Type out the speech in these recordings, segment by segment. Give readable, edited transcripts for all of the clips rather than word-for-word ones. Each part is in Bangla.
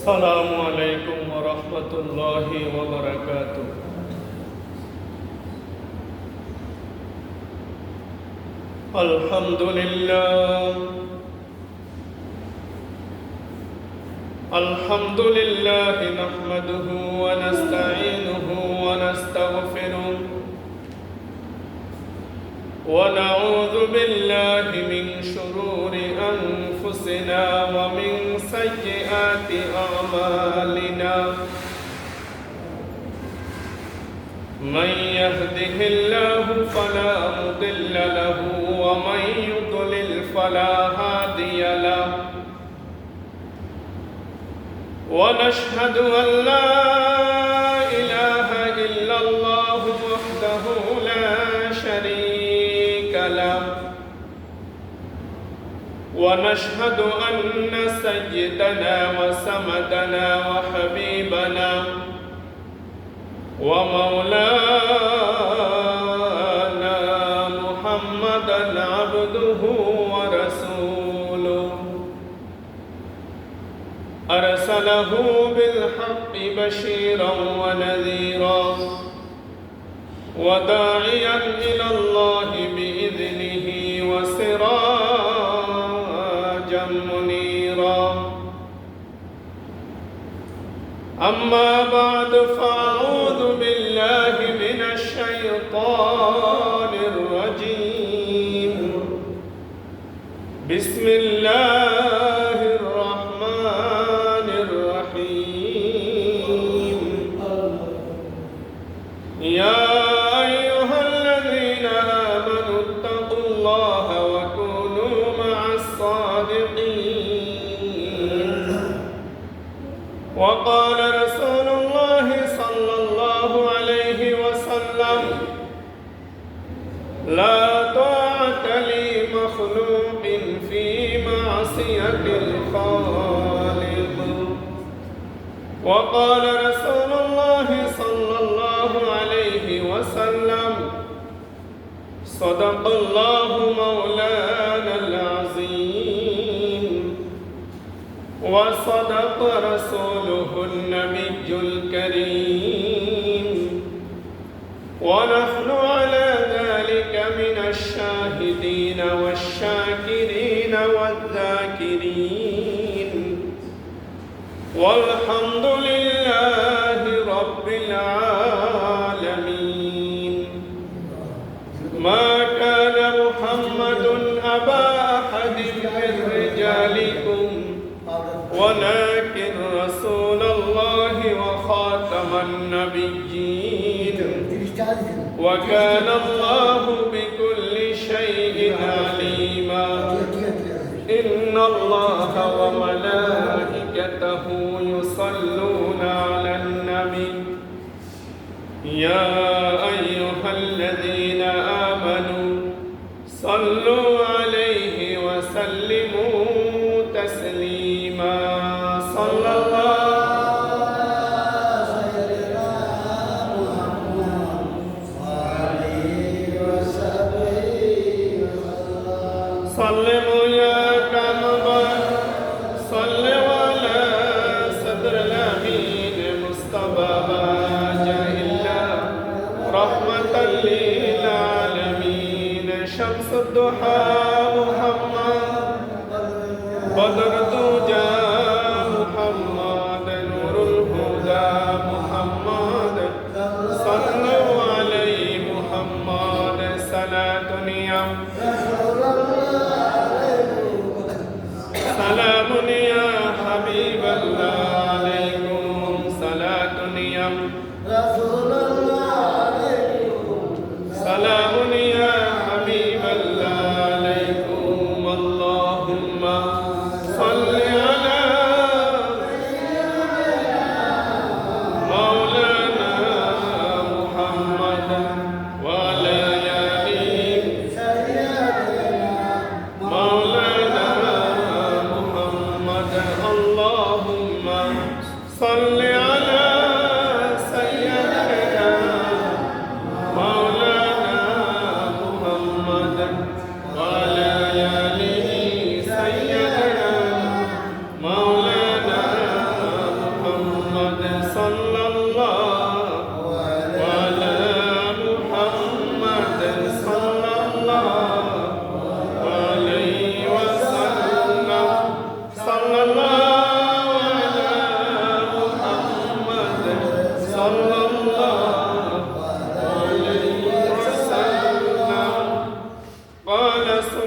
السلام عليكم ورحمة الله وبركاته. الحمد لله نحمده ونستعينه ونستغفره ونعوذ بالله من شرور أنفسنا ومن سيئات أعمالنا. من يهده الله فلا مضل له ومن يضلل فلا هادي له. ونشهد أن لا إله إلا الله وحده لا شريك له. ونشهد أن سيدنا وسندنا وحبيبنا ومولانا محمدا عبده ورسوله أرسله بالحق بشيرا ونذيرا وداعيا إلى الله بإذنه وسراجا منيرا. أما بعد فأعوذ بالله من الشيطان الرجيم. بسم الله الرحمن الرحيم. يا أيها الذين آمنوا اتقوا الله وكونوا مع الصادقين. وقال رسول الله صلى الله عليه وسلم: لا طاعة لمخلوق في معصية الخالق. وقال رسول الله صلى الله عليه وسلم: صدق الله مولانا العظيم وصدق رسوله النبي الكريم. ونحن على ذلك من الشاهدين والشاكرين والذاكرين. والحمد لله رب العالمين. ما كان محمد أبا أحد من رجالكم ولكن رسول الله وخاتم النبيين وكان الله بكل شيء عليما. إن الله وملائكته يصلون على النبي يا أيها الذين آمنوا صلوا عليه وسلموا تسليما. صلى الله سلموا يا كعبة صل على صدر الأمين مصطفى جاهلا رحمة للعالمين. شمس الضحى محمد بدر الدجى محمد نور الهدى محمد صلوا عليه محمد. صلاة يوم سلام يا حبيب الله عليكم. صلاة يوم رسول الله عليكم. سلام يا حبيب الله عليكم. اللهم صل على مولانا محمد وعلى آله مولانا محمد.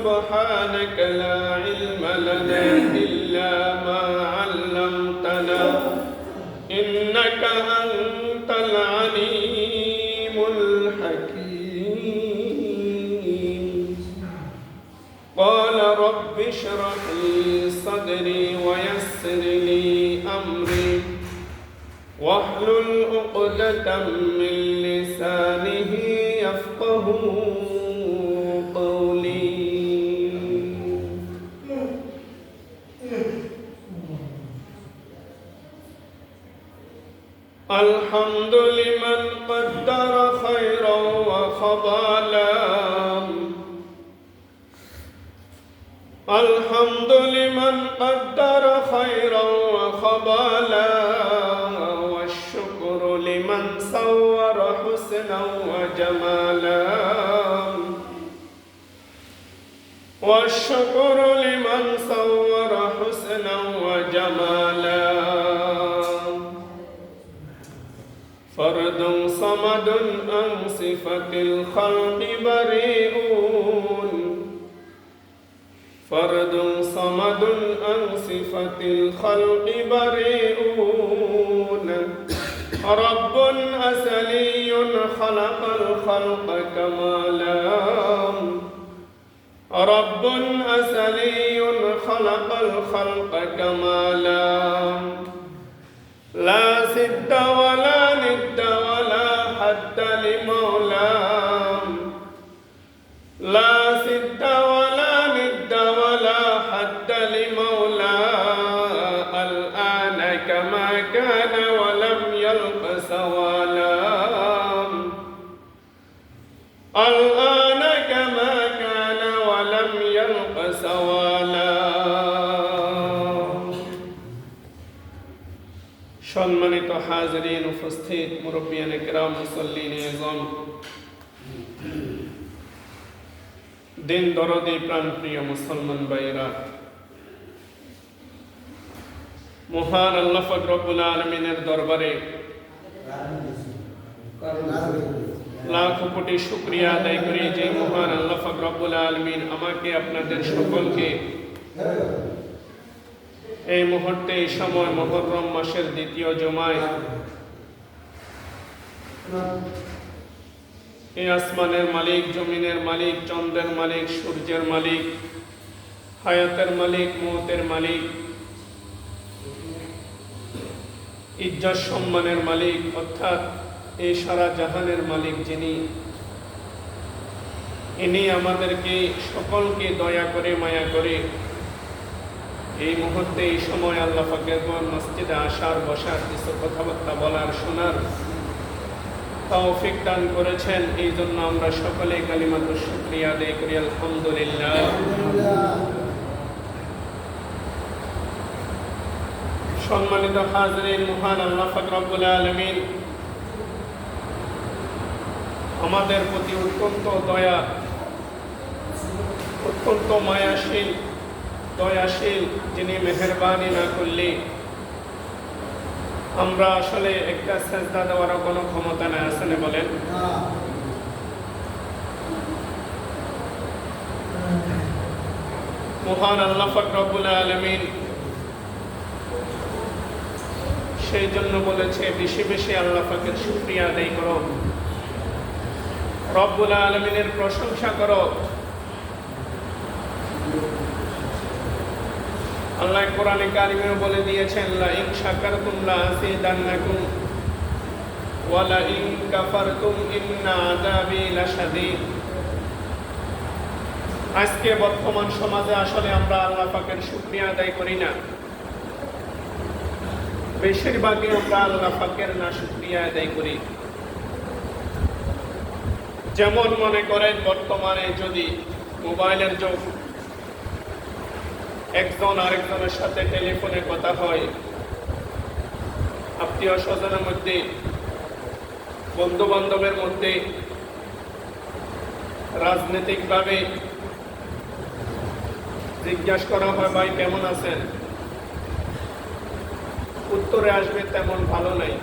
سبحانك لا علم لنا إلا ما علمتنا إنك أنت العليم الحكيم قال رب اشرح لي صدري ويسر لي أمري واحلل عقدة من لسانه يفقه قولي الحمد لمن قدر خيرا وخبالا الحمد لمن قدر خيرا وخبالا والشكر لمن صور حسنا وجمالا والشكر لمن صور حسنا وجمالا فرد صمد عن صفة الخلق بريئون فرد صمد عن صفة الخلق بريئون رب أزلي خلق الخلق كمالا رب أزلي خلق الخلق كمالا لا سد ولا ند ولا حد لمولاه لا سد ولا ند ولا حد لمولاه الآن كما كان ولم يلق سوالا الآن كما كان ولم يلق سوالا সম্মানিত হাজরিন উপস্থিত মুরব্বিয়ানে কেরাম মুসল্লিন আযম দিন দরদি প্রাণপ্রিয় মুসলমান ভাইরা মহান আল্লাহ পাক রব্বুল আলামিনের দরবারে লাখ কোটি শুকরিয়া আদায় করি যে মহান আল্লাহ পাক রব্বুল আলামিন আমাকে আপনাদের সকলকে এই মুহূর্তে এই সময় মুহররম মাসের দ্বিতীয় জুমায় এই আসমানের মালিক জমিনের মালিক চন্দ্রের মালিক সূর্যের মালিক হায়াতের মালিক মওতের মালিক ইজ্জত সম্মানের মালিক অর্থাৎ এই সারা জাহানের মালিক যিনি ইনি আমাদেরকে সকলকে দয়া করে মায়া করে এই মুহূর্তে এই সময় আল্লাহ পাকের ঘর মসজিদে আসার বসার কিছু কথাবার্তা বলার শোনার তৌফিক দান করেছেন এই জন্য আমরা সকলে কালিমাতুশ শুকরিয়া আদায় করি আলহামদুলিল্লাহ সম্মানিত হাজরিন মহান আল্লাহ পাক রব্বুল আলামিন আমাদের প্রতি অত্যন্ত দয়া অত্যন্ত মায়াশীল দয়াশীল যিনি মেহেরবানি না করলে আমরা আসলে একটা সেজদা দেওয়ার কোনো ক্ষমতা নাই আছে না বলেন মহান আল্লাহ পাক রব্বুল আলামিন সেই জন্য বলেছে বেশি বেশি আল্লাহ পাকের শুকরিয়া আদায় করো রব্বুল আলামিনের প্রশংসা করো আল্লাহ কোরআনে কারিমে বলে দিয়েছেন লা ইন শাকারতুম লা আযীদান্নাকুম ওয়া লা ইন কাফারতুম ইন্না আযাবি লাশাদীদ আজকে বর্তমান সমাজে আসলে আমরা আল্লাহ পাকের শুকরিয়া আদায় করি না বেশিরভাগই আমরা আল্লাহ পাকের নাশুকরিয়া আদায় করি যেমন মনে করেন বর্তমানে যদি মোবাইলের যুগ একজন আরেকজনের সাথে টেলিফোনে কথা হয় আত্মীয় স্বজনের মধ্যে বন্ধু বান্ধবের মধ্যে রাজনৈতিকভাবে জিজ্ঞাসা করা হয় ভাই কেমন আছেন উত্তরে আসবে তেমন ভালো নাই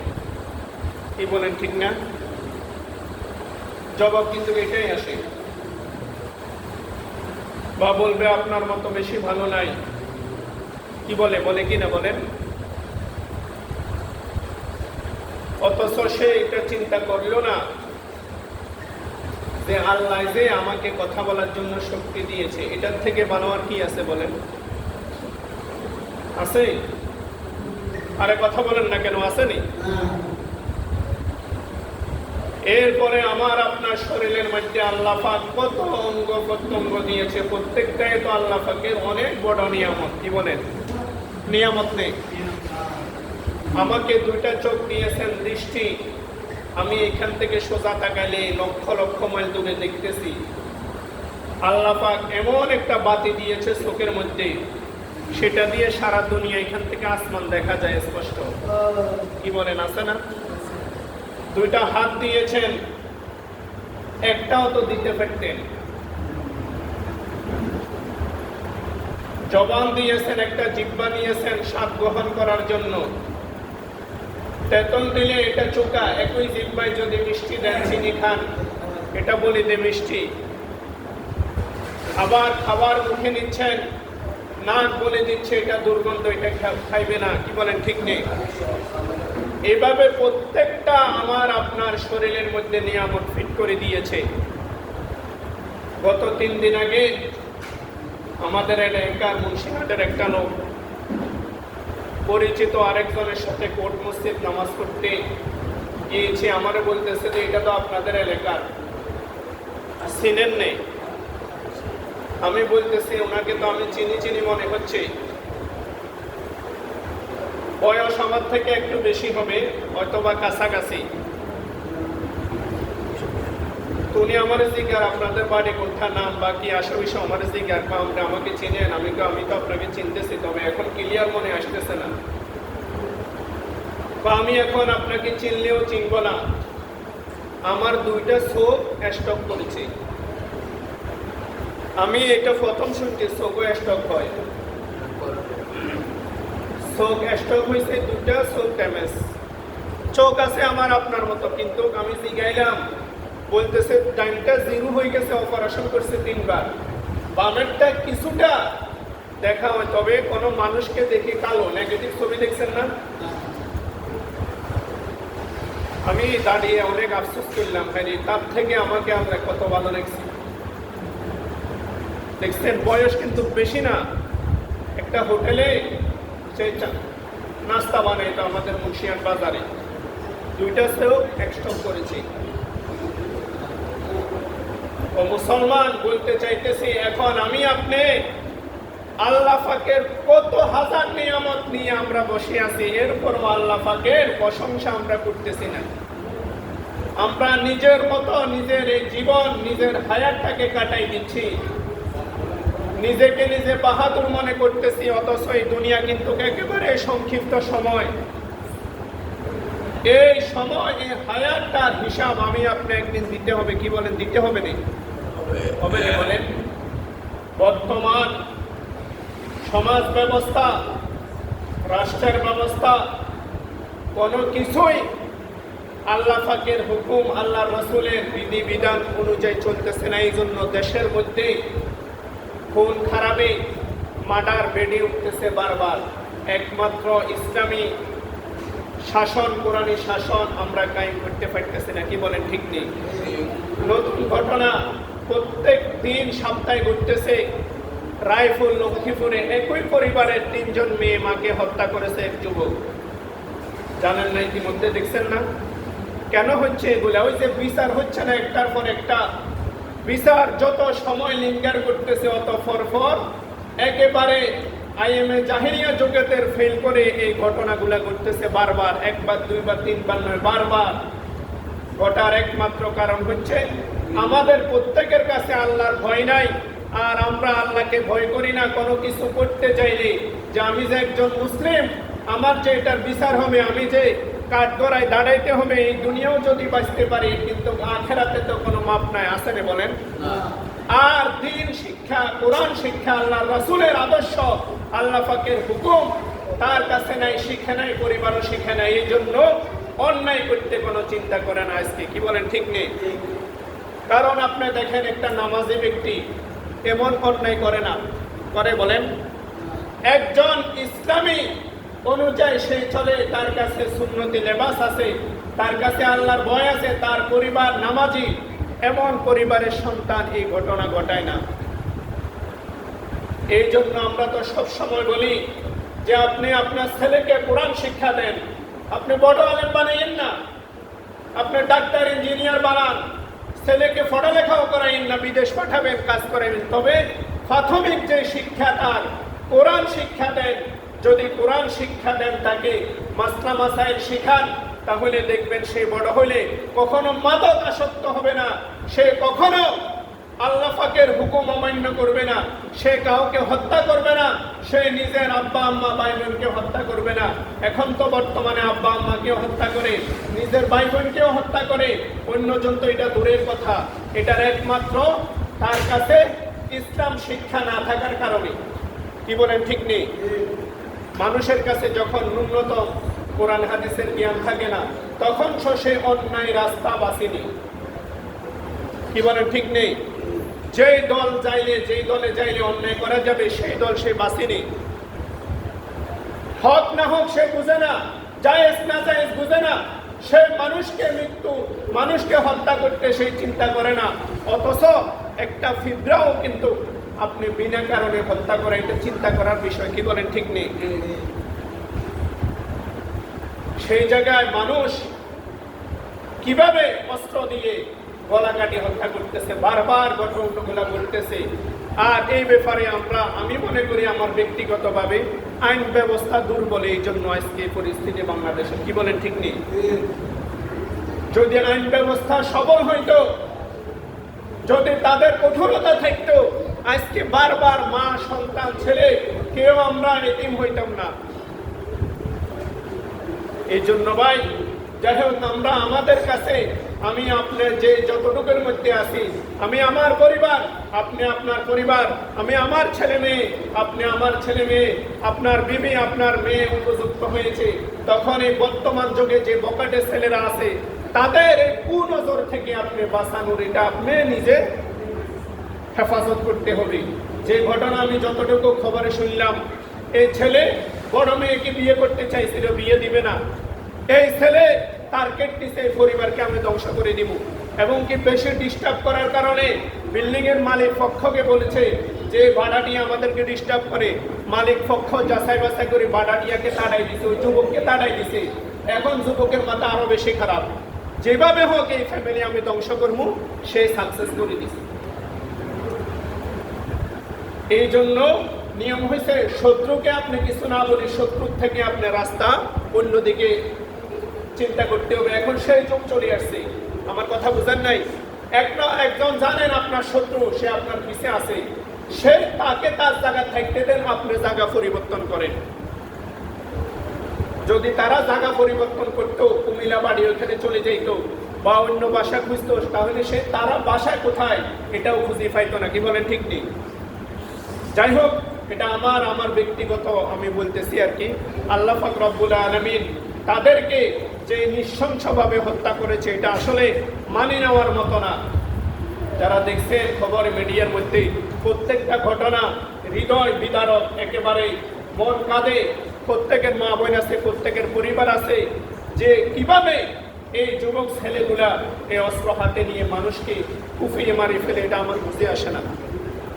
কি বলেন ঠিক না জবাব কিন্তু এটাই আসে বা বলবে আপনার মতো বেশি ভালো নাই। কি বলে কি না বলেন? অথচ সে এটা চিন্তা করলো না যে আল্লাহ যে আমাকে কথা বলার জন্য শক্তি দিয়েছে, এটার থেকে ভালো আর কি আছে বলেন? আছে? আরে কথা বলেন না কেন, আসেনি? এরপরে আমার আপনার শরীরের মধ্যে আল্লাহ পাক কত অঙ্গ প্রত্যঙ্গ দিয়েছে, প্রত্যেকটাই তো আল্লাহ পাকের অনেক বড় নিয়ামত। কি বলেন? নিয়ামত নেই? আমাকে দুইটা চোখ দিয়েছেন, দৃষ্টি। আমি এখান থেকে সোজা তাকাইলে লক্ষ লক্ষ মাইল দূরে দেখতেছি। আল্লাহ পাক এমন একটা বাতি দিয়েছে চোখের মধ্যে, সেটা দিয়ে সারা দুনিয়া এখান থেকে আসমান দেখা যায় স্পষ্ট। কি বলেন, আছে না? দুইটা হাত দিয়েছেন, একটাও তো দিতে পারতেন। জবান দিয়েছেন, একটা জিহ্বা দিয়েছেন স্বাদ গ্রহণ করার জন্য। তেঁতুল দিলে এটা চোকা, একই জিহ্বায় যদি মিষ্টি দেন, চিনি খান, এটা বলিতে মিষ্টি। আবার খাবার মুখে নিচ্ছেন, নাক বলে দিচ্ছে এটা দুর্গন্ধ, এটা খাইবে না। কি বলেন, ঠিক নেই? এভাবে প্রত্যেকটা আমার আপনার শরীরের মধ্যে নিয়ামত ফিট করে দিয়েছে। গত 3 দিন আগে আমাদের এলাকার মুন্সিহাটের একটা লোক পরিচিত আরেকজনের সাথে কোর্ট মসজিদ নামাজ পড়তে গিয়েছে। আমারে বলতেছে যে এটা তো আপনাদের এলাকার, চিনেন নেই? আমি বলতেছি ওনাকে তো আমি চিনি মনে হচ্ছে। বয়স আমার থেকে একটু বেশি হবে, হয়তো বা কাছাকাছি। উনি আমার জিজ্ঞার আপনাদের বাড়ি কোনটা, নাম বা কি আসা বিষয় আমার জিজ্ঞার, আমরা আমাকে চিনেন? আমি তো আপনাকে চিনতেছি, তবে এখন ক্লিয়ার মনে আসতেছে না, বা আমি এখন আপনাকে চিনলেও চিনব না। আমার দুইটা চোখ স্টক করেছে। আমি এটা প্রথম শুনছি চোখও স্টক হয়। চোখ স্টক হয়েছে, দুইটা চোখ ড্যামেজ। চোখ আছে আমার আপনার মতো, কিন্তু আমি জিগাইলাম, বলতেছে টাইমটা 0 হয়ে গেছে, অপারেশন করছে 3 বার। বামেরটা কিছুটা দেখা হয়, তবে কোনো মানুষকে দেখে কালো নেগেটিভ ছবি দেখছেন না? আমি দাঁড়িয়ে অনেক আফসোস করলাম, তার থেকে আমাকে আমরা কত ভালো লাগছে। দেখছেন, বয়স কিন্তু বেশি না। একটা হোটেলে নাস্তা বানাই তো আমাদের মুন্সিয়াট বাজারে, দুইটা চোখ স্টক করেছি। ও মুসলমান, বলতে চাইতেছি এখন আমি আপনি আল্লাহ পাকের কত হাজার নিয়ামত নিয়ে আমরা বসে আছি, এরপর আল্লাহ পাকের প্রশংসা আমরা করতেছি না। আমরা নিজের মতো নিজের এই জীবন, নিজের হায়াতটাকে কাটাই দিচ্ছি, নিজেকে নিজে বাহাদুর মনে করতেছি। অথচ এই দুনিয়া কিন্তু একেবারে সংক্ষিপ্ত সময়। এই সময়, এই হায়াতটার হিসাব আমি আপনি একদিন দিতে হবে। কি বলেন, দিতে হবে না? হবে না বলেন? বর্তমান সমাজ ব্যবস্থা, রাষ্ট্রের ব্যবস্থা, কোনো কিছুই আল্লাহ পাকের হুকুম, আল্লাহ রসুলের বিধিবিধান অনুযায়ী চলতেছে না। এই জন্য দেশের মধ্যে খুন খারাপে মার্ডার বেড়ে উঠতেছে বারবার। একমাত্র ইসলামী শাসন, কোরআনী শাসন আমরা কায়েম করতে পারতেছি না। কি বলেন, ঠিক নেই? নতুন ঘটনা প্রত্যেক দিন সপ্তাহে ঘটতেছে। রায়পুর, লক্ষ্মীপুরে একই পরিবারের 3 জন মেয়ে মাকে হত্যা করেছে এক যুবক। জানেন না? ইতিমধ্যে দেখছেন না? কেন হচ্ছে এগুলা? ওই যে বিচার হচ্ছে না, একটার পর একটা বিচার যত সময় লিঙ্গার করতেছে, অত পর একেবারে আইএমএ জাহেরিয়া জগতের ফেল করে এই ঘটনাগুলা ঘটতেছে বারবার। 1 বার 2 বার 3 বার নয়, বারবার ঘটার একমাত্র কারণ হচ্ছে আমাদের প্রত্যেকের কাছে আল্লাহর ভয় নাই, আর আমরা আল্লাহকে ভয় করি না। কোনো কিছু করতে চাইলে যে আমি যে একজন মুসলিম, আমার যে এটার বিচার হবে, আমি যে কাঠগড়ায় দাঁড়াইতে হবে, এই দুনিয়াও যদি বাঁচতে পারি, কিন্তু আখেরাতে তো কোনো মাপ নাই। আছে না বলেন? আর দিন শিক্ষা, কোরআন শিক্ষা, আল্লাহ রাসূলের আদর্শ, আল্লাহ পাকের হুকুম তার কাছে নাই, শিখে নাই, পরিবারও শিখে নাই। এই জন্য অন্যায় করতে কোনো চিন্তা করে না আজকে। কি বলেন, ঠিক নেই? কারণ আপনি দেখেন, একটা নামাজি ব্যক্তি এমন অন্যায় করে না, করে বলেন? একজন ইসলামী অনুযায়ী সে চলে, তার কাছে সুন্নতি লেবাস আছে, তার কাছে আল্লাহর ভয় আছে, তার পরিবার নামাজি, এমন পরিবারের সন্তান এই ঘটনা ঘটায় না। এই জন্য আমরা তো সব সময় বলি যে আপনি আপনার ছেলেকে কোরআন শিক্ষা দেন, আপনি বড় আলেম বানাইয়েন না, আপনি ডাক্তার ইঞ্জিনিয়ার বানান, ছেলেকে পড়ালেখাও করাইন না, বিদেশ পাঠাবেন, কাজ করাবেন, তবে প্রাথমিক যে শিক্ষা তার কোরআন শিক্ষা দেন। যদি কোরআন শিক্ষা দেন, তাকে মাসলা মাসাইল শিখান, তাহলে দেখবেন সে বড় হলে কখনো মাদক আসক্ত হবে না, সে কখনো আল্লাহ পাকের হুকুম অমান্য করবে না, সে কাউকে হত্যা করবে না, সে নিজের আব্বা আম্মা ভাই বোনকে হত্যা করবে না। এখন তো বর্তমানে আব্বা আম্মাকেও হত্যা করে, নিজের ভাই বোনকেও হত্যা করে, অন্যজন তো এটা দূরের কথা। এটার একমাত্র তার কাছে ইসলাম শিক্ষা না থাকার কারণে। কি বলেন, ঠিক নেই? মানুষের কাছে যখন ন্যূনতম কোরআন হাদিসের জ্ঞান থাকে না, তখন সে অন্যায় রাস্তা বাছেনি। কি বলেন, ঠিক নেই? যেই দলে যাইলে অন্যায় করা যাবে, সেই দল সে বাছেনি। হক না হোক সে বুঝে না, জায়েজ না জায়েজ বুঝে না, সে মানুষকে হত্যা করতে সেই চিন্তা করে না। অথচ একটা ফিবরাও কিন্তু আপনি বিনা কারণে হত্যা করে, এটা চিন্তা করার বিষয়। কি বলেন, ঠিক নেই? সেই জায়গায় মানুষ কিভাবে অস্ত্র দিয়ে গলা কাটি হত্যা করতেছে, বারবার ঘটনাগুলো ঘটতেছে। আর এই ব্যাপারে আমি মনে করি আমার ব্যক্তিগতভাবে আইন ব্যবস্থা দুর্বল, এই জন্য আজকে পরিস্থিতি বাংলাদেশে। কি বলেন, ঠিক নেই? যদি আইন ব্যবস্থা সবল হইতো, যদি তাদের কঠোরতা থাকতো, আজকে বারবার মা সন্তান ছেলে কেউ আমরা এতিম হইতাম না। এই জন্য ভাই, যাই হোক, আমরা আমাদের কাছে, আমি আপনার যে যতটুকুর মধ্যে আছি, আমি আমার পরিবার, আপনি আপনার পরিবার, আমি আমার ছেলে মেয়ে, আপনি আমার ছেলে মেয়ে, আপনার বিবি আপনার মেয়ে উপযুক্ত হয়েছে, তখন এই বর্তমান যুগে যে বকাটে ছেলেরা আছে, তাদের এই কুনজর থেকে আপনি বাঁচানোর, এটা আপনি নিজে হেফাজত করতে হবে। যে ঘটনা আমি যতটুকু খবরে শুনলাম, এই ছেলে বড় মেয়েকে বিয়ে করতে চাইছিল, বিয়ে দিবে না। এই ছেলে টার্গেট দিছে, পরিবারকে আমি ধ্বংস করে দিব। এবং কি বেশি ডিস্টার্ব করার কারণে বিল্ডিং এর মালিক পক্ষকে বলেছে যে ভাড়াটিয়া আমাদেরকে ডিস্টার্ব করে, মালিক পক্ষ যাচাই বাছাই করে ভাড়াটিয়াকে তাড়াই দিছে, ওই যুবককে তাড়াই দিছে। এখন যুবকের মাথা আরো বেশি খারাপ, যেভাবে হোক এই ফ্যামিলি আমি ধ্বংস করবো, সে সাকসেস করে দিছে। এই জন্য নিয়ম হয়েছে, শত্রুকে আপনি কিছু না বলি, শত্রুর থেকে আপনি রাস্তা অন্যদিকে চিন্তা করতে হবে। এখন সেই যুগ চলে আসছে, আমার কথা বুঝেন নাই? একজন জানেন আপনার শত্রু, সে আপনার পিছে আছে, সে তাকে তার জায়গা থাকতে দেন, আপনি জায়গা পরিবর্তন করেন। যদি তারা জায়গা পরিবর্তন করতো, কুমিল্লা বাড়ি ওখানে চলে যাইতো বা অন্য বাসা খুঁজতো, তাহলে সে তারা বাসায় কোথায় এটাও খুঁজে পাইতো না। কি বলেন, ঠিক নেই? যাই হোক, এটা আমার ব্যক্তিগত আমি বলতেছি আর কি। আল্লাহ পাক রব্বুল আলামিন তাদেরকে যে নৃশংসভাবে হত্যা করেছে, এটা আসলে মানি নেওয়ার মতো না। যারা দেখছেন খবর মিডিয়ার মধ্যে, প্রত্যেকটা ঘটনা হৃদয় বিদারক, একেবারে মন কাঁদে। প্রত্যেকের মা বোন আছে, প্রত্যেকের পরিবার আছে, যে কিভাবে এই যুবক ছেলেগুলা এই অস্ত্র হাতে নিয়ে মানুষকে কুপিয়ে মারি ফেলে, এটা আমার বুঝে আসে না।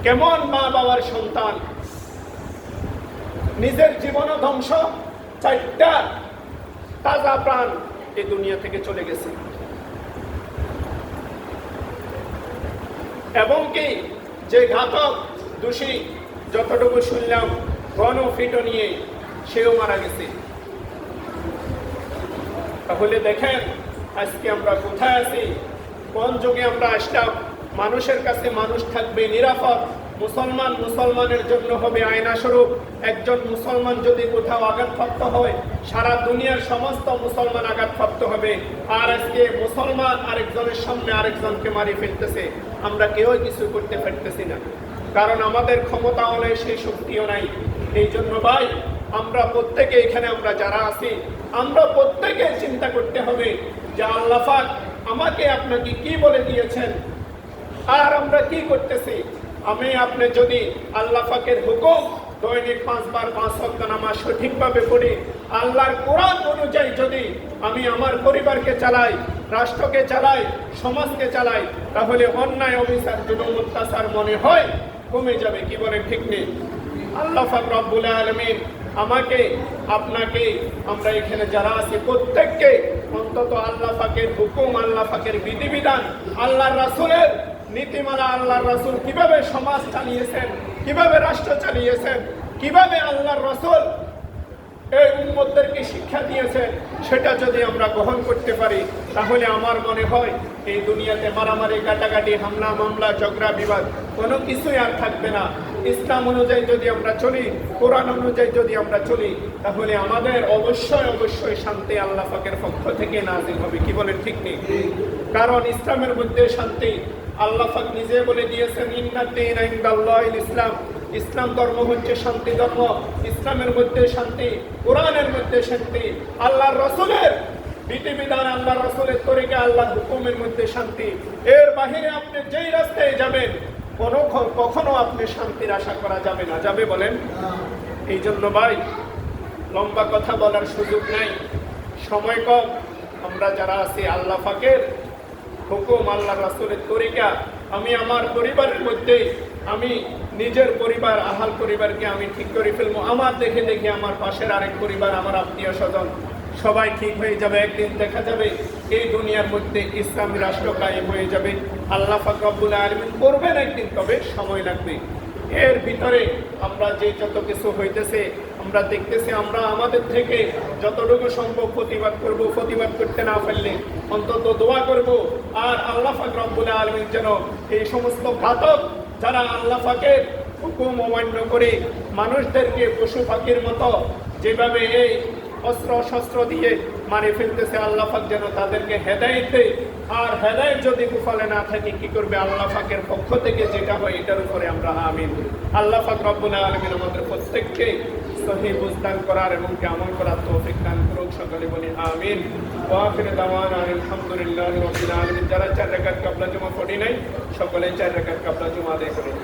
কেমন মা বাবার সন্তান, নিজের জীবনও ধ্বংস, চারটা তাজা প্রাণ এই দুনিয়া থেকে চলে গেছে। এবং কি যে ঘাতক দোষী, যতটুকু শুনলাম গণফিট নিয়ে সেও মারা গেছে। তাহলে দেখেন আজকে আমরা কোথায় আছি, কোন যুগে আমরা আসলাম। মানুষের কাছে মানুষ থাকবে নিরাপদ, মুসলমানের জন্য হবে আয়না স্বরূপ। একজন মুসলমান যদি কোথাও আঘাতপ্রাপ্ত হয়, সারা দুনিয়ার সমস্ত মুসলমান আঘাতপ্রাপ্ত হবে। আর আজকে মুসলমান আরেকজনের সামনে আরেকজনকে মারি ফেলতেছে, আমরা কেউই কিছু করতে পারতেছি না, কারণ আমাদের ক্ষমতাও নেই, সেই শক্তিও নাই। এই জন্য ভাই, আমরা প্রত্যেকে এখানে আমরা যারা আছি, আমরা প্রত্যেকে চিন্তা করতে হবে যে আল্লাহ পাক আমাকে আপনাকে কি বলে দিয়েছেন, আর আমরা কি করতেছি। আমি আপনি যদি আল্লাহ পাকের হুকুম দৈনিক 5 বার 5 ওয়াক্ত নামাজ সঠিকভাবে পড়ি, আল্লাহর কোরআন অনুযায়ী যদি আমি আমার পরিবারকে চালাই, রাষ্ট্রকে চালাই, সমাজকে চালাই, তাহলে অন্যায় অবিচার জুলুম অত্যাচার মনে হয় কমে যাবে। কি বলে ঠিক নেই? আল্লাহ পাক রব্বুল আলামিন আমাকে আপনাকে আমরা এখানে যারা আছি প্রত্যেককে অন্তত আল্লাহ পাকের হুকুম, আল্লাহ পাকের বিধিবিধান, আল্লাহর রাসূলের নীতিমালা, আল্লাহর রাসূল কিভাবে সমাজ চালিয়েছেন, কিভাবে রাষ্ট্র চালিয়েছেন, কিভাবে আল্লাহর রাসূল এই উম্মতদেরকে শিক্ষা দিয়েছেন, সেটা যদি আমরা গ্রহণ করতে পারি, তাহলে আমার মনে হয় এই দুনিয়াতে মারামারি, কাটাকাটি, হামলা মামলা, ঝগড়া বিবাদ কোনো কিছুই আর থাকবে না। ইসলাম অনুযায়ী যদি আমরা চলি, কোরআন অনুযায়ী যদি আমরা চলি, তাহলে আমাদের অবশ্যই অবশ্যই শান্তি আল্লাহ পাকের পক্ষ থেকে নাযিল হবে। কি বলেন ঠিক নেই? কারণ ইসলামের মধ্যে শান্তি আল্লাহ পাক নিজে বলে দিয়েছেন, ইন্নাদ দীনা ইনদাল্লাহিল ইসলাম, ইসলাম ধর্ম হচ্ছে শান্তি ধর্ম। ইসলামের মধ্যে শান্তি, কোরআনের মধ্যে শান্তি, আল্লাহর রাসূলের বিধিবিধান, আল্লাহর রাসূলের তরিকা, আল্লাহর হুকুমের মধ্যে শান্তি। এর বাহিরে আপনি যেই রাস্তায় যাবেন কখনো আপনি শান্তির আশা করা যাবে না। যাবে বলেন? এই জন্য ভাই লম্বা কথা বলার সুযোগ নাই, সময় কম। আমরা যারা আছি আল্লাহ পাকের হুকুম, আল্লাহ রাসূলের তরিকা, আমি আমার পরিবারের মধ্যে, আমি নিজের পরিবার, আহাল পরিবারকে আমি ঠিক করে ফেলবো। আমার দেখে দেখে আমার পাশের আরেক পরিবার, আমার আত্মীয় স্বজন সবাই ঠিক হয়ে যাবে। একদিন দেখা যাবে এই দুনিয়ার মধ্যে ইসলামী রাষ্ট্র কায়েম হয়ে যাবে। আল্লাহ পাক রব্বুল আলামিন করবেন একদিন, তবে সময় লাগবে। এর ভিতরে আমরা যে যত কিছু হইতেছে আমরা দেখতেছি, আমরা আমাদের থেকে যতটুকু সম্ভব প্রতিবাদ করব। প্রতিবাদ করতে না পারলে অন্তত দোয়া করব। আর আল্লাহ পাক রব্বুল আলামিন যেন এই সমস্ত ঘাতক যারা আল্লাহ পাকের হুকুম অমান্য করে মানুষদেরকে পশু পাখির মতো যেভাবে এই অস্ত্র শস্ত্র দিয়ে মারে ফেলতেছে, আল্লাহ পাক যেন তাদেরকে হেদায়েত দেয়। আর হেদায়েত যদি কুফলে না থাকে, কি করবে? আল্লাহ পাকের পক্ষ থেকে যেটা হয় এটার উপরে আমরা আমিন। আল্লাহ পাক রব্বুল আলামিন আমাদের প্রত্যেককে সহিহ বুঝদান করার এবং আমল করার তৌফিক দান করুন। সকলে বলি আমিন। ওয়া আখিরু দাওয়ানা আলহামদুলিল্লাহি রাব্বিল আলামিন। যারা 4 রাকাত ক্বাবলা জুমা পড়ি নাই, সকলে 4 রাকাত ক্বাবলা জুমা আদায় করেন।